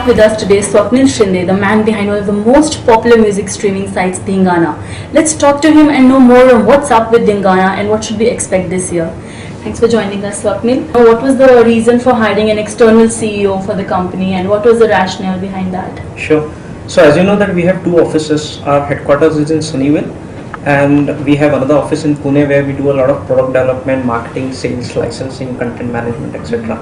have with us today Swapnil Shinde, the man behind one of the most popular music streaming sites, Dingana. Let's talk to him and know more on what's up with Dingana and what should we expect this year. Thanks for joining us, Swapnil. What was the reason for hiring an external CEO for the company and what was the rationale behind that? Sure. So as you know that we have two offices. Our headquarters is in Sunnyvale and we have another office in Pune where we do a lot of product development, marketing, sales, licensing, content management, etc.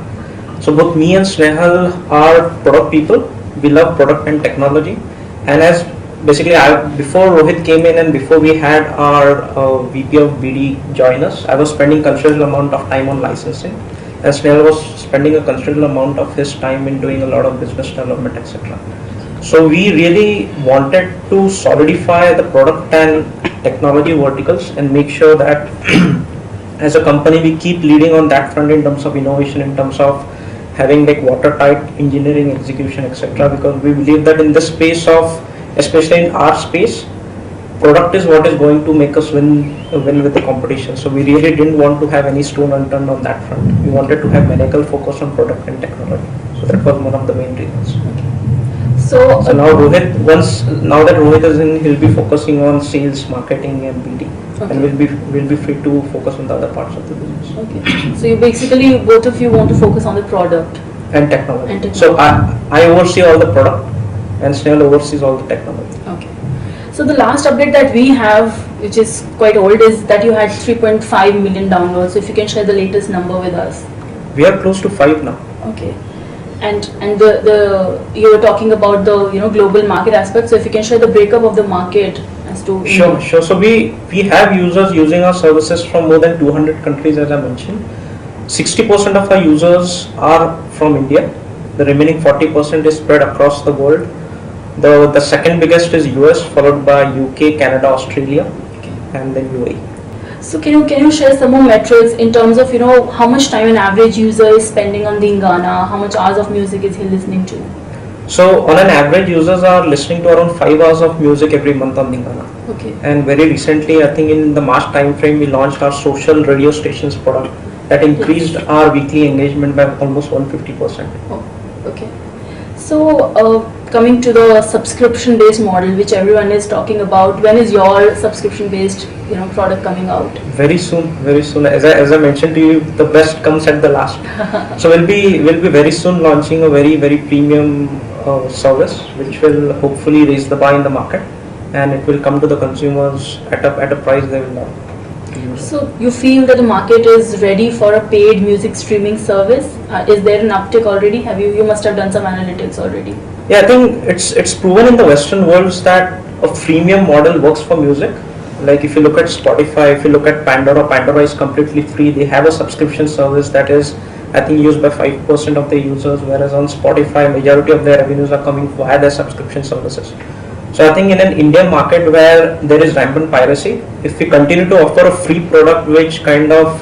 So both me and Snehal are product people. We love product and technology. And as basically before Rohit came in and before we had our VP of BD join us, I was spending considerable amount of time on licensing. And Snehal was spending a considerable amount of his time in doing a lot of business development, etc. So we really wanted to solidify the product and technology verticals and make sure that as a company we keep leading on that front in terms of innovation, in terms of having like watertight engineering, execution, etc. Because we believe that in the space of, especially in our space, product is what is going to make us win with the competition. So we really didn't want to have any stone unturned on that front. We wanted to have maniacal focus on product and technology. So that was one of the main reasons. So now now that Rohit is in, he'll be focusing on sales, marketing and BD. Okay. And we'll be free to focus on the other parts of the business. Okay. So you basically, both of you want to focus on the product and technology. So I oversee all the product and Snehal oversees all the technology. Okay. So the last update that we have, which is quite old, is that you had 3.5 million downloads. So if you can share the latest number with us. We are close to 5 now. Okay. And the you were talking about the global market aspect. So if you can share the breakup of the market as to Sure. So we have users using our services from more than 200 countries, as I mentioned. 60% of our users are from India. The remaining 40% is spread across the world. The second biggest is US, followed by UK, Canada, Australia, and then UAE. So can you share some more metrics in terms of how much time an average user is spending on Dingana, how much hours of music is he listening to? So on an average, users are listening to around 5 hours of music every month on Dingana. Okay. And very recently, I think in the March time frame, we launched our social radio stations product that increased our weekly engagement by almost 150%. Oh, okay. So coming to the subscription-based model, which everyone is talking about, when is your subscription-based product coming out? Very soon. As I mentioned to you, the best comes at the last. So we'll be very soon launching a very premium service, which will hopefully raise the bar in the market, and it will come to the consumers at a price they will love. So you feel that the market is ready for a paid music streaming service? Is there an uptick already? You must have done some analytics already. Yeah, I think it's proven in the Western worlds that a freemium model works for music. Like if you look at Spotify, if you look at Pandora is completely free. They have a subscription service that is, I think, used by 5% of their users, whereas on Spotify, majority of their revenues are coming via their subscription services. So I think in an Indian market where there is rampant piracy, if we continue to offer a free product which kind of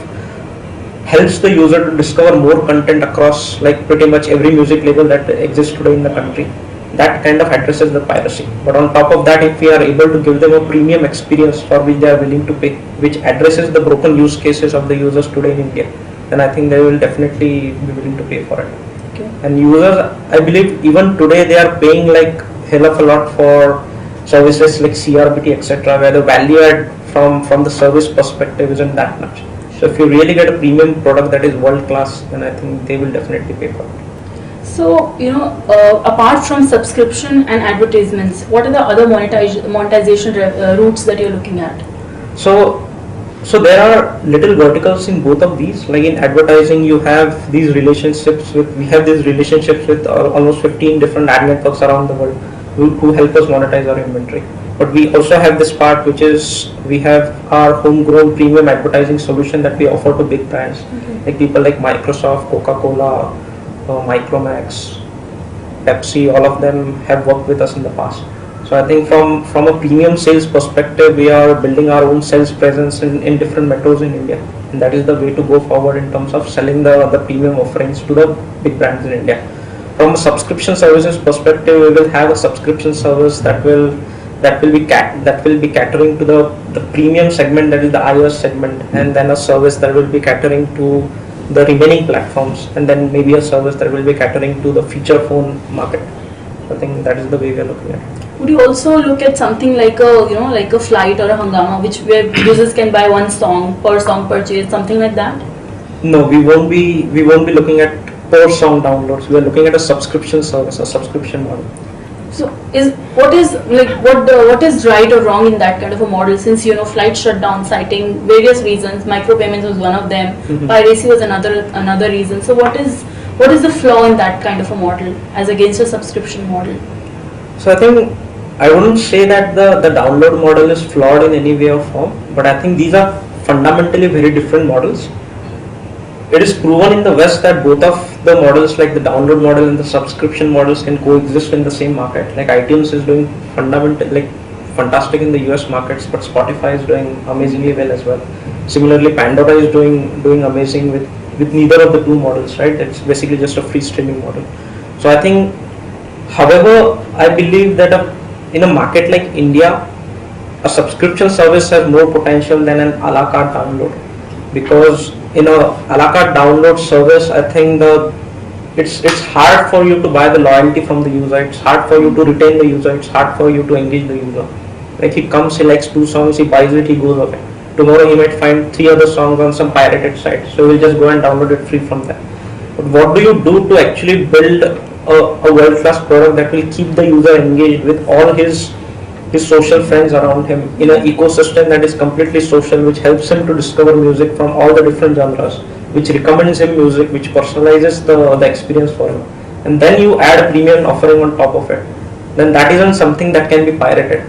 helps the user to discover more content across like pretty much every music label that exists today in the country, that kind of addresses the piracy. But on top of that, if we are able to give them a premium experience for which they are willing to pay, which addresses the broken use cases of the users today in India, then I think they will definitely be willing to pay for it. Okay. And users, I believe even today they are paying like hell of a lot for services like CRBT, etc., where the value add from the service perspective isn't that much. So if you really get a premium product that is world class, then I think they will definitely pay for it. So apart from subscription and advertisements, what are the other monetization routes that you're looking at? So there are little verticals in both of these. Like in advertising, you have these relationships with almost 15 different ad networks around the world who help us monetize our inventory. But we also have this part, which is we have our homegrown premium advertising solution that we offer to big brands, like people like Microsoft, Coca-Cola, Micromax, Pepsi. All of them have worked with us in the past. So I think from a premium sales perspective, we are building our own sales presence in different metros in India, and that is the way to go forward in terms of selling the premium offerings to the big brands in India. From a subscription services perspective, we will have a subscription service that will be catering to the premium segment, that is the iOS segment, and then a service that will be catering to the remaining platforms, and then maybe a service that will be catering to the feature phone market. I think that is the way we are looking at it. Would you also look at something like a like a Flight or a Hungama, where users can buy one song purchase, something like that? No, we won't be looking at per song downloads. We are looking at a subscription service, a subscription model. So what is right or wrong in that kind of a model? Since Flight shut down, citing various reasons, micropayments was one of them, piracy was another reason. So what is the flaw in that kind of a model as against a subscription model? So I think I wouldn't say that the download model is flawed in any way or form, but I think these are fundamentally very different models. It is proven in the West that both of the models, like the download model and the subscription models, can coexist in the same market. Like iTunes is doing fantastic in the US markets, but Spotify is doing amazingly well as well. Similarly, Pandora is doing amazing with neither of the two models, right? It's basically just a free streaming model. So I think, however, I believe that in a market like India, a subscription service has more potential than an a la carte download, because in a la carte download service, I think it's hard for you to buy the loyalty from the user. It's hard for you to retain the user. It's hard for you to engage the user. Like he comes, he likes 2 songs, he buys it, he goes away. Tomorrow he might find 3 other songs on some pirated site, so he'll just go and download it free from there. But what do you do to actually build a world-class product that will keep the user engaged with all his social friends around him in an ecosystem that is completely social, which helps him to discover music from all the different genres, which recommends him music, which personalizes the experience for him, and then you add a premium offering on top of it, then that isn't something that can be pirated,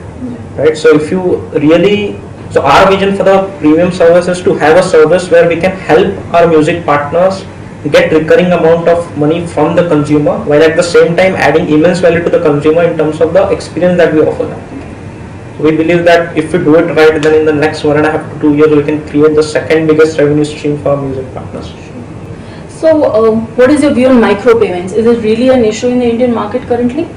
right? So if you really, so our vision for the premium service is to have a service where we can help our music partners get recurring amount of money from the consumer, while at the same time adding immense value to the consumer in terms of the experience that we offer them. We believe that if we do it right, then in the next 1.5 to 2 years, we can create the second biggest revenue stream for our music partners. So, what is your view on micropayments? Is it really an issue in the Indian market currently?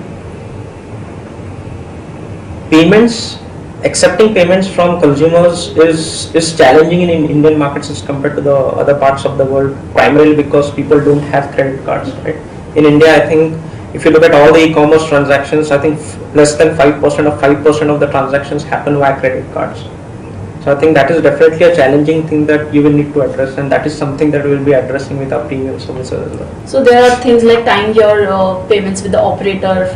Payments, accepting payments from consumers is challenging in Indian markets as compared to the other parts of the world, primarily because people don't have credit cards, right? In India, I think if you look at all the e-commerce transactions, I think less than 5% or 5% of the transactions happen via credit cards. So I think that is definitely a challenging thing that you will need to address, and that is something that we will be addressing with our premium services as well. So there are things like tying your payments with the operator,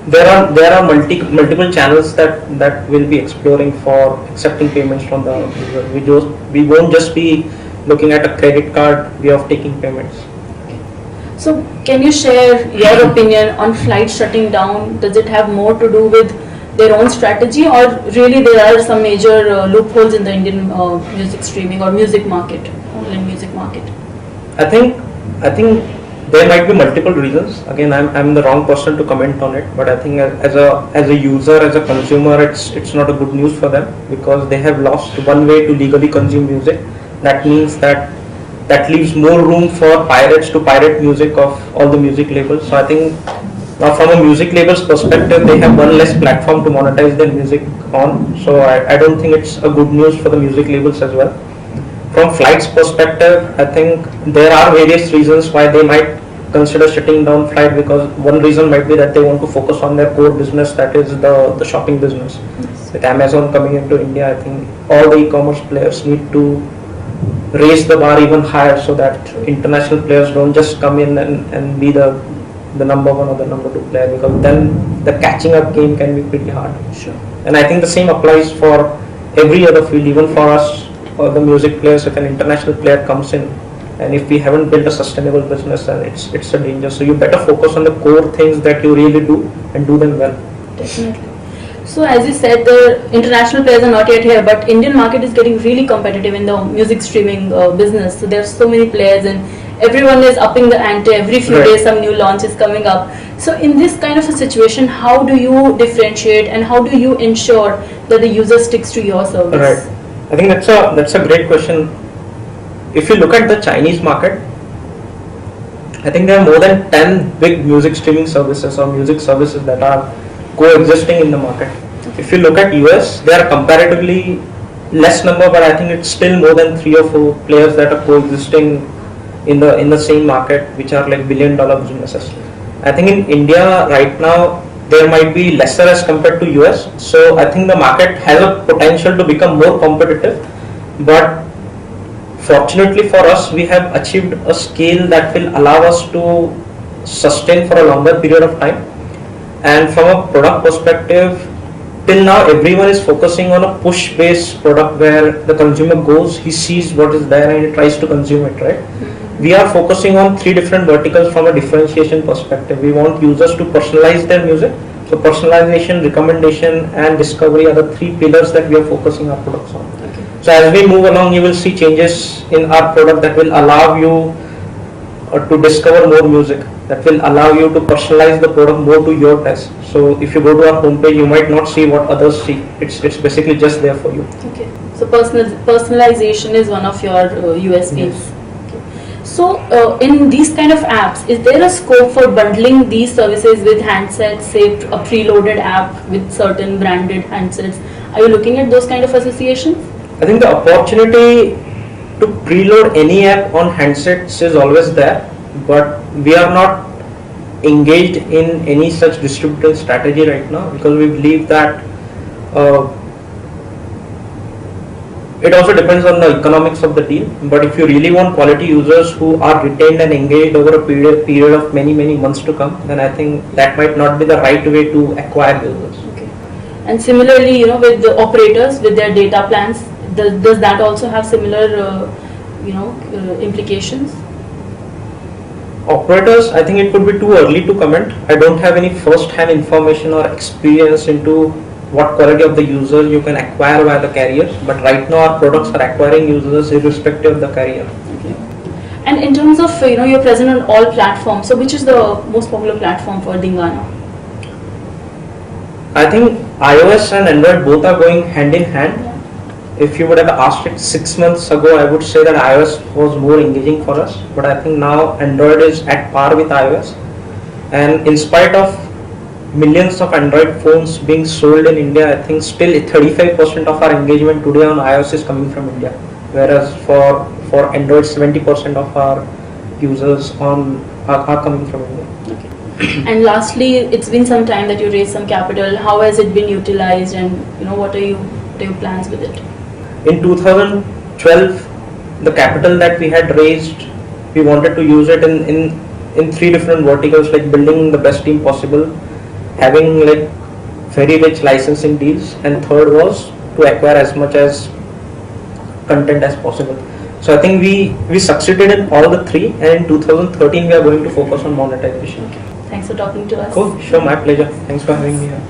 There are multiple channels that we'll be exploring for accepting payments from the user. We won't just be looking at a credit card way of taking payments. So can you share your opinion on Flight shutting down? Does it have more to do with their own strategy, or really there are some major loopholes in the Indian music streaming or music market, online music market? I think there might be multiple reasons. Again, I'm the wrong person to comment on it, but I think as a user, as a consumer, it's not a good news for them, because they have lost one way to legally consume music. That means that leaves more room for pirates to pirate music of all the music labels. So I think now from a music label's perspective, they have one less platform to monetize their music on. So I don't think it's a good news for the music labels as well. From Flight's perspective, I think there are various reasons why they might consider shutting down Flight, because one reason might be that they want to focus on their core business, that is the shopping business. Yes. With Amazon coming into India, I think all the e-commerce players need to raise the bar even higher, so that international players don't just come in and be the number 1 or the number 2 player, because then the catching up game can be pretty hard. Sure. And I think the same applies for every other field, even for us or the music players. If an international player comes in, and if we haven't built a sustainable business, then it's a danger. So you better focus on the core things that you really do and do them well. Definitely. So as you said, the international players are not yet here, but Indian market is getting really competitive in the music streaming business. So there are so many players, and everyone is upping the ante. Every few days some new launch is coming up. So in this kind of a situation, how do you differentiate and how do you ensure that the user sticks to your service? Right. I think that's a great question. If you look at the Chinese market, I think there are more than 10 big music streaming services or music services that are coexisting in the market. If you look at US, there are comparatively less number, but I think it's still more than 3 or 4 players that are coexisting in the same market, which are like $1 billion businesses. I think in India right now, there might be lesser as compared to US. So I think the market has a potential to become more competitive, but fortunately for us, we have achieved a scale that will allow us to sustain for a longer period of time. And from a product perspective, till now everyone is focusing on a push based product where the consumer goes, he sees what is there and he tries to consume it, right? We are focusing on three different verticals from a differentiation perspective. We want users to personalize their music. So personalization, recommendation and discovery are the three pillars that we are focusing our products on. Okay. So as we move along, you will see changes in our product that will allow you to discover more music, that will allow you to personalize the product more to your taste. So if you go to our homepage, you might not see what others see. It's basically just there for you. Okay. So personalization is one of your USPs. Yes. So in these kind of apps, is there a scope for bundling these services with handsets, say a preloaded app with certain branded handsets? Are you looking at those kind of associations? I think the opportunity to preload any app on handsets is always there, but we are not engaged in any such distributed strategy right now because we believe that it also depends on the economics of the deal. But if you really want quality users who are retained and engaged over a period of many months to come, then I think that might not be the right way to acquire users. Okay. And similarly, with the operators with their data plans, does that also have similar implications? Operators, I think it could be too early to comment. I don't have any first-hand information or experience into what quality of the users you can acquire via the carriers, but right now our products are acquiring users irrespective of the carrier. Okay. And in terms of you're present on all platforms, so which is the most popular platform for Dingana? I think iOS and Android both are going hand in hand. If you would have asked it 6 months ago, I would say that iOS was more engaging for us, but I think now Android is at par with iOS. And in spite of millions of Android phones being sold in India, I think still 35% of our engagement today on iOS is coming from India, whereas for Android 70% of our users are coming from India. Okay. And lastly, it's been some time that you raised some capital. How has it been utilized, and what are your plans with it? In 2012, the capital that we had raised, we wanted to use it in three different verticals, like building the best team possible, having like very rich licensing deals, and third was to acquire as much as content as possible. So I think we succeeded in all the three, and in 2013 we are going to focus on monetization. Thanks for talking to us. Cool, sure, my pleasure. Thanks for having me here.